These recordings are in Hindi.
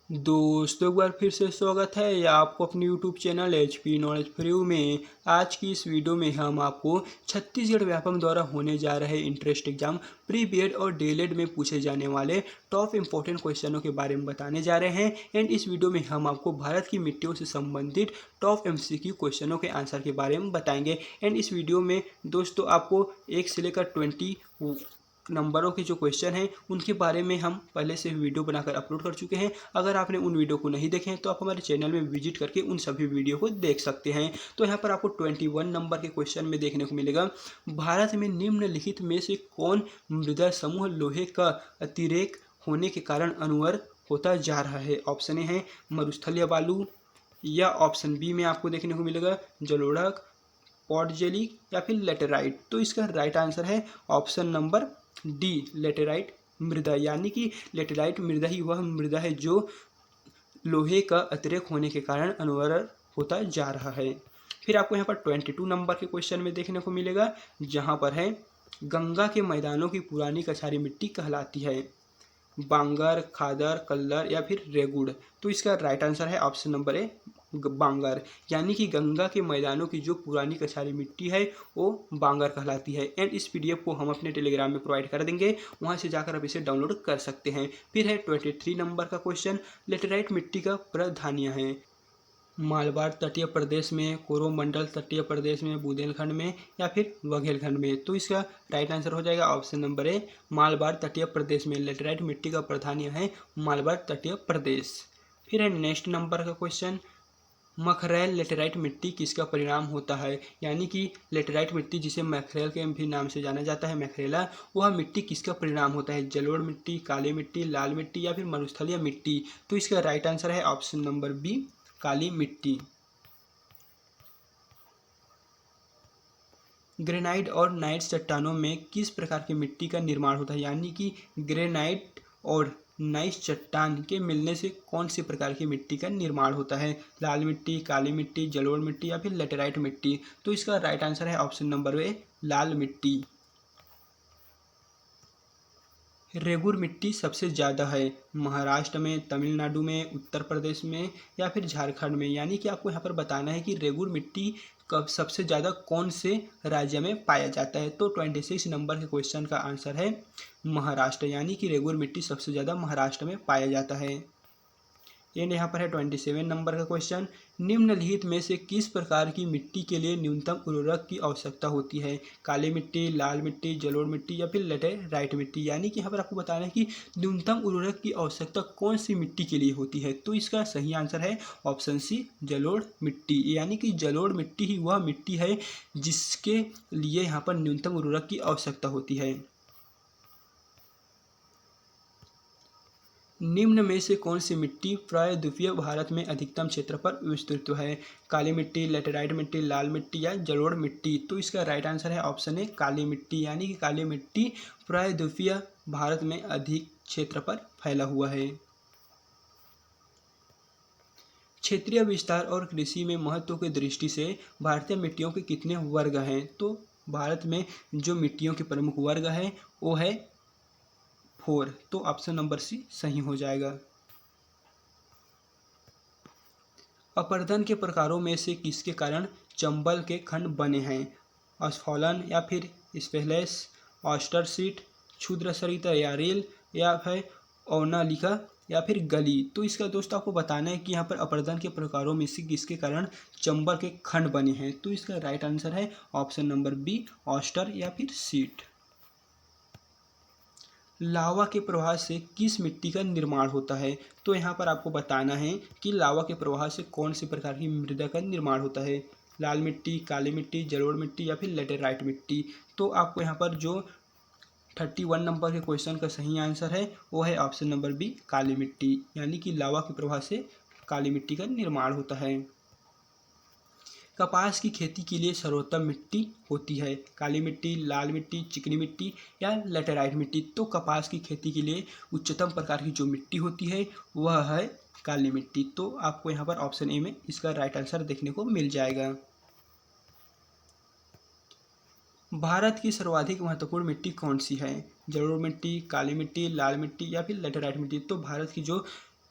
दोस्तों एक बार फिर से स्वागत है या आपको अपने YouTube channel HP knowledge free में। आज की इस वीडियो में हम आपको छत्तीसगढ़ व्यापम द्वारा होने जा रहे इंट्रेंस एग्जाम प्री बीएड और डीएलएड में पूछे जाने वाले टॉप इंपॉर्टेंट क्वेश्चनों के बारे में बताने जा रहे हैं। एंड इस वीडियो में हम आपको भारत की मिट्टियों से संबंधित टॉप एमसीक्यू क्वेश्चनों के आंसर के बारे में बताएंगे। एंड इस वीडियो में दोस्तों आपको 1 से लेकर 20 नंबरों के जो क्वेश्चन हैं उनके बारे में हम पहले से वीडियो बनाकर अपलोड कर चुके हैं। अगर आपने उन वीडियो को नहीं देखे हैं तो आप हमारे चैनल में विजिट करके उन सभी वीडियो को देख सकते हैं। तो यहाँ पर आपको 21 नंबर के क्वेश्चन में देखने को मिलेगा, भारत में निम्नलिखित में से कौन मृदा समूह लोहे का अतिरेक होने के कारण अनवर होता जा रहा है। ऑप्शन ए है मरुस्थलीय बालू, या ऑप्शन बी में आपको देखने को मिलेगा जलोढ़, पॉट जेली, या फिर लेटेराइट। तो इसका राइट आंसर है ऑप्शन नंबर डी, लेटेराइट मृदा। यानी कि लेटेराइट मृदा ही वह मृदा है जो लोहे का अतिरेक होने के कारण अनवर होता जा रहा है। फिर आपको यहाँ पर 22 नंबर के क्वेश्चन में देखने को मिलेगा, जहाँ पर है गंगा के मैदानों की पुरानी कछारी मिट्टी कहलाती है बांगर, खादर, कल्लर या फिर रेगुड़। तो इसका राइट आंसर है ऑप्शन नंबर ए, बांगर। यानी कि गंगा के मैदानों की जो पुरानी कछारी मिट्टी है वो बांगर कहलाती है। एंड इस पीडीएफ को हम अपने टेलीग्राम में प्रोवाइड कर देंगे, वहां से जाकर आप इसे डाउनलोड कर सकते हैं। फिर है 23 नंबर का क्वेश्चन, लेटेराइट मिट्टी का प्राधान्य है मालवार तटीय प्रदेश में, कोरोमंडल तटीय प्रदेश में, बुंदेलखंड में या फिर बघेलखंड में। तो इसका राइट आंसर हो जाएगा ऑप्शन नंबर ए, मालवार तटीय प्रदेश में लेटेराइट मिट्टी का प्राधान्य है मालवार तटीय प्रदेश। फिर है नेक्स्ट नंबर का क्वेश्चन, मखरैल लेटेराइट मिट्टी किसका परिणाम होता है। यानी कि लेटेराइट मिट्टी जिसे मैखरैल के भी नाम से जाना जाता है, मैखरेला, वह मिट्टी किसका परिणाम होता है, जलोढ़ मिट्टी, काली मिट्टी, लाल मिट्टी या फिर मरुस्थलीय मिट्टी। तो इसका राइट आंसर है ऑप्शन नंबर बी, काली मिट्टी। ग्रेनाइट और नाइट चट्टानों में किस प्रकार की मिट्टी का निर्माण होता है। यानी कि ग्रेनाइट और नाइट चट्टान के मिलने से कौन सी प्रकार की मिट्टी का निर्माण होता है, लाल मिट्टी, काली मिट्टी, जलोढ़ मिट्टी या फिर लेटेराइट मिट्टी। तो इसका राइट आंसर है ऑप्शन नंबर ए, लाल मिट्टी। रेगुर मिट्टी सबसे ज़्यादा है महाराष्ट्र में, तमिलनाडु में, उत्तर प्रदेश में या फिर झारखंड में। यानी कि आपको यहाँ पर बताना है कि रेगुर मिट्टी कब सबसे ज़्यादा कौन से राज्य में पाया जाता है। तो 26 नंबर के क्वेश्चन का आंसर है महाराष्ट्र। यानी कि रेगुर मिट्टी सबसे ज़्यादा महाराष्ट्र में पाया जाता है। एंड यहाँ पर है 27 नंबर का क्वेश्चन, निम्नलिखित में से किस प्रकार की मिट्टी के लिए न्यूनतम उर्वरक की आवश्यकता होती है, काली मिट्टी, लाल मिट्टी, जलोढ़ मिट्टी या फिर लेटेराइट मिट्टी। यानी कि यहाँ पर आपको बताना है कि न्यूनतम उर्वरक की आवश्यकता कौन सी मिट्टी के लिए होती है। तो इसका सही आंसर है ऑप्शन सी, जलोढ़ मिट्टी। यानी कि जलोढ़ मिट्टी ही वह मिट्टी है जिसके लिए यहाँ पर न्यूनतम उर्वरक की आवश्यकता होती है। निम्न में से कौन सी मिट्टी प्रायद्वीपीय भारत में अधिकतम क्षेत्र पर विस्तृत है, काली मिट्टी, लेटेराइट मिट्टी, लाल मिट्टी या जलोढ़ मिट्टी। तो इसका राइट आंसर है ऑप्शन ए, काली मिट्टी। यानी कि काली मिट्टी प्रायद्वीपीय भारत में अधिक क्षेत्र पर फैला हुआ है। क्षेत्रीय विस्तार और कृषि में महत्व की दृष्टि से भारतीय मिट्टियों के कितने वर्ग हैं। तो भारत में जो मिट्टियों के प्रमुख वर्ग हैं वो है 4। तो ऑप्शन नंबर सी सही हो जाएगा। अपरदन के प्रकारों में से किसके कारण चंबल के खंड बने हैं, स्फोलन या फिर स्पेलेस, ऑस्टर सीट, क्षुद्र सरिता या रेल या फिर औनालिका या फिर गली। तो इसका दोस्तों आपको बताना है कि यहाँ पर अपरदन के प्रकारों में से किसके कारण चंबल के खंड बने हैं। तो इसका राइट आंसर है ऑप्शन नंबर बी, ऑस्टर या फिर सीट। लावा के प्रवाह से किस मिट्टी का निर्माण होता है। तो यहाँ पर आपको बताना है कि लावा के प्रवाह से कौन सी प्रकार की मृदा का निर्माण होता है, लाल मिट्टी, काली मिट्टी, जलोढ़ मिट्टी या फिर लेटेराइट मिट्टी। तो आपको यहाँ पर जो 31 नंबर के क्वेश्चन का सही आंसर है वो है ऑप्शन नंबर बी, काली मिट्टी। यानी कि लावा के प्रवाह से काली मिट्टी का निर्माण होता है। कपास की खेती के लिए सर्वोत्तम मिट्टी होती है, काली मिट्टी, लाल मिट्टी, चिकनी मिट्टी या लेटेराइट मिट्टी। तो कपास की खेती के लिए उच्चतम प्रकार की जो मिट्टी होती है वह है काली मिट्टी। तो आपको यहाँ पर ऑप्शन ए में इसका राइट आंसर देखने को मिल जाएगा। भारत की सर्वाधिक महत्वपूर्ण मिट्टी कौन सी है, जलोढ़ मिट्टी, काली मिट्टी, लाल मिट्टी या फिर लेटेराइट मिट्टी। तो भारत की जो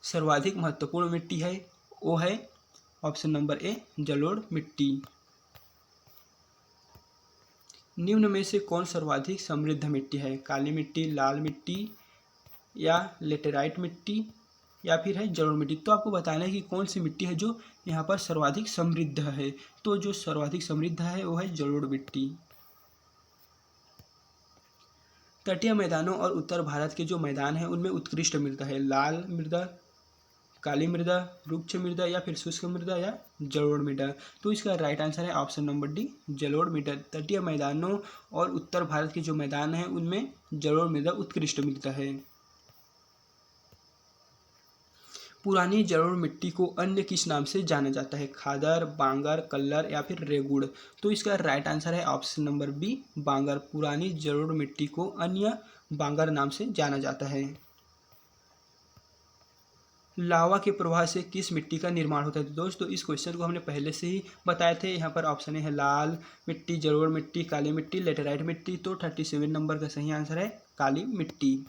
सर्वाधिक महत्वपूर्ण मिट्टी है वो है ऑप्शन नंबर ए जलोढ़ मिट्टी। निम्न में से कौन सर्वाधिक समृद्ध मिट्टी है? काली मिट्टी, लाल मिट्टी या लेटेराइट मिट्टी या फिर है जलोढ़ मिट्टी। तो आपको बताना है कि कौन सी मिट्टी है जो यहाँ पर सर्वाधिक समृद्ध है। तो जो सर्वाधिक समृद्ध है वो है जलोढ़ मिट्टी। तटीय मैदानों और उत्तर भारत के जो मैदान हैं उनमें उत्कृष्ट मृदा है लाल मृदा, काली मृदा, रुक्ष मृदा या फिर शुष्क मृदा या जलोढ़ मृदा। तो इसका राइट आंसर है ऑप्शन नंबर डी जलोढ़ मृदा। तटीय मैदानों और उत्तर भारत के जो मैदान हैं उनमें जलोढ़ मृदा उत्कृष्ट मृदा है। पुरानी जलोढ़ मिट्टी को अन्य किस नाम से जाना जाता है? खादर, बांगर, कल्लर या फिर रेगुड़। तो इसका राइट आंसर है ऑप्शन नंबर बी बांगर। पुरानी जलोढ़ मिट्टी को अन्य बांगर नाम से जाना जाता है। लावा के प्रवाह से किस मिट्टी का निर्माण होता है? तो दोस्तों इस क्वेश्चन को हमने पहले से ही बताए थे। यहाँ पर ऑप्शन है लाल मिट्टी, जलोढ़ मिट्टी, काली मिट्टी, लेटेराइट मिट्टी। तो 37 नंबर का सही आंसर है काली मिट्टी।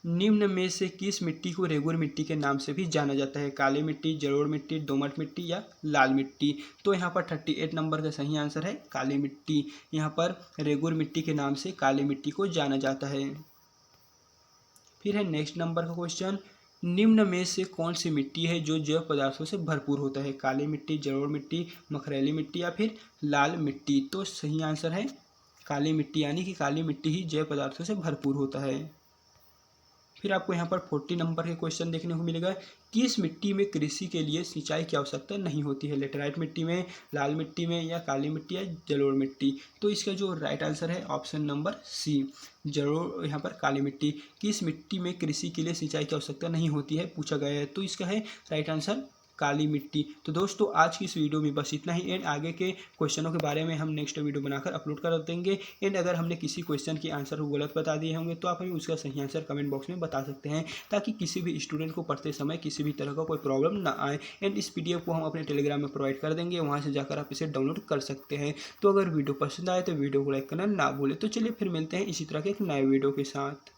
निम्न में से किस मिट्टी को रेगुर मिट्टी के नाम से भी जाना जाता है? काली मिट्टी, जलोढ़ मिट्टी, दोमट मिट्टी या लाल मिट्टी। तो यहाँ पर 38 नंबर का सही आंसर है काली मिट्टी। यहाँ पर रेगुर मिट्टी के नाम से काली मिट्टी को जाना जाता है। फिर है नेक्स्ट नंबर का क्वेश्चन, निम्न में से कौन सी मिट्टी है जो जैव पदार्थों से भरपूर होता है? काली मिट्टी, जलोढ़ मिट्टी, मखरेली मिट्टी या फिर लाल मिट्टी। तो सही आंसर है काली मिट्टी, यानी कि काली मिट्टी ही जैव पदार्थों से भरपूर होता है। फिर आपको यहाँ पर 40 नंबर के क्वेश्चन देखने को मिलेगा, किस मिट्टी में कृषि के लिए सिंचाई की आवश्यकता नहीं होती है? लेटेराइट मिट्टी में, लाल मिट्टी में या काली मिट्टी या जलोढ़ मिट्टी। तो इसका जो राइट आंसर है ऑप्शन नंबर सी जलोढ़, यहाँ पर काली मिट्टी। किस मिट्टी में कृषि के लिए सिंचाई की आवश्यकता नहीं होती है पूछा गया है। तो इसका है राइट आंसर काली मिट्टी। तो दोस्तों आज की इस वीडियो में बस इतना ही। एंड आगे के क्वेश्चनों के बारे में हम नेक्स्ट वीडियो बनाकर अपलोड कर देंगे। एंड अगर हमने किसी क्वेश्चन के आंसर को गलत बता दिए होंगे तो आप हमें उसका सही आंसर कमेंट बॉक्स में बता सकते हैं, ताकि किसी भी स्टूडेंट को पढ़ते समय किसी भी तरह का कोई प्रॉब्लम ना आए। एंड इस PDF को हम अपने टेलीग्राम में प्रोवाइड कर देंगे, वहाँ से जाकर आप इसे डाउनलोड कर सकते हैं। तो अगर वीडियो पसंद आए तो वीडियो को लाइक करना ना भूलें। तो चलिए फिर मिलते हैं इसी तरह के एक नए वीडियो के साथ।